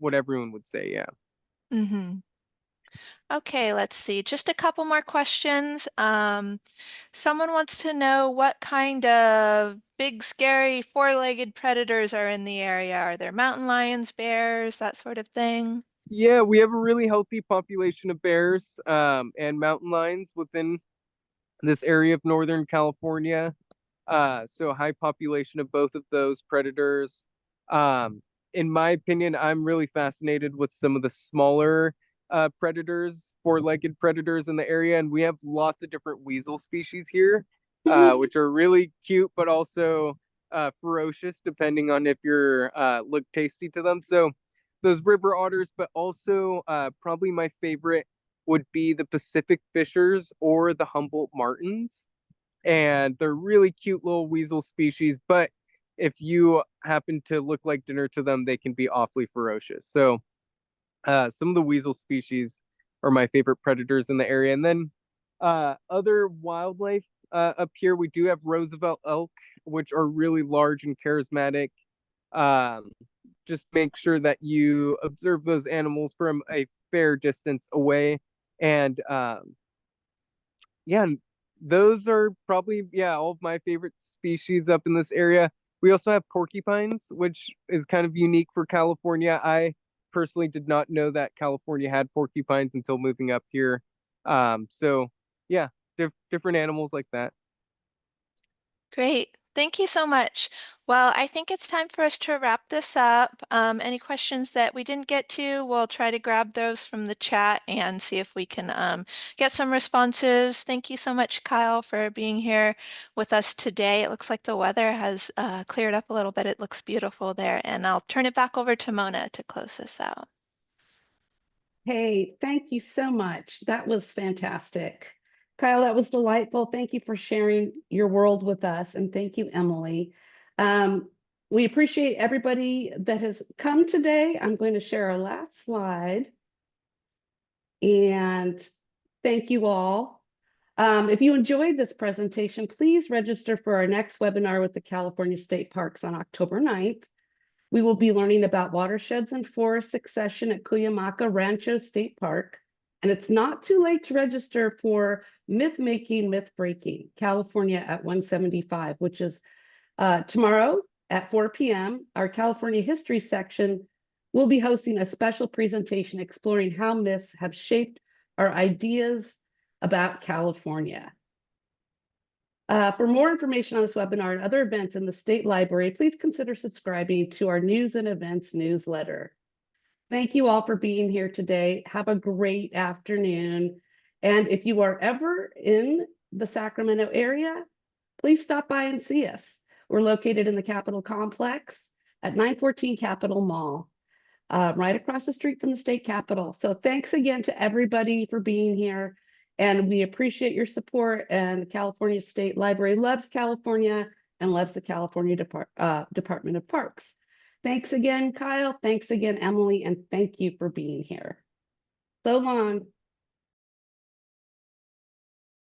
B: what everyone would say. Yeah.
C: Mm-hmm. Okay, let's see. Just a couple more questions. Someone wants to know what kind of big, scary, four-legged predators are in the area. Are there mountain lions, bears, that sort of thing?
B: Yeah, we have a really healthy population of bears and mountain lions within this area of Northern California. So a high population of both of those predators. Um, in my opinion, I'm really fascinated with some of the smaller predators, four-legged predators in the area, and we have lots of different weasel species here, which are really cute, but also ferocious, depending on if you're look tasty to them. So those river otters, but also probably my favorite would be the Pacific fishers or the Humboldt martins, and they're really cute little weasel species, but if you happen to look like dinner to them, they can be awfully ferocious. So some of the weasel species are my favorite predators in the area. And then other wildlife up here, we do have Roosevelt elk, which are really large and charismatic. Um, just make sure that you observe those animals from a fair distance away. And yeah, those are probably, yeah, all of my favorite species up in this area. We also have porcupines, which is kind of unique for California. I personally did not know that California had porcupines until moving up here. So yeah, different animals like that.
C: Great. Thank you so much. Well, I think it's time for us to wrap this up. Any questions that we didn't get to, we'll try to grab those from the chat and see if we can get some responses. Thank you so much, Kyle, for being here with us today. It looks like the weather has cleared up a little bit. It looks beautiful there. And I'll turn it back over to Mona to close this out.
A: Hey, thank you so much. That was fantastic. Kyle, that was delightful. Thank you for sharing your world with us. And thank you, Emily. We appreciate everybody that has come today. I'm going to share our last slide. And thank you all. If you enjoyed this presentation, please register for our next webinar with the California State Parks on October 9th. We will be learning about watersheds and forest succession at Cuyamaca Rancho State Park. And it's not too late to register for Myth Making, Myth Breaking, California at 175, which is tomorrow at 4 p.m. Our California History section will be hosting a special presentation exploring how myths have shaped our ideas about California. For more information on this webinar and other events in the State Library, please consider subscribing to our News and Events newsletter. Thank you all for being here today. Have a great afternoon. And if you are ever in the Sacramento area, please stop by and see us. We're located in the Capitol Complex at 914 Capitol Mall, right across the street from the state capitol. So thanks again to everybody for being here. And we appreciate your support. And the California State Library loves California and loves the California Department of Parks. Thanks again, Kyle. Thanks again, Emily. And thank you for being here. So long.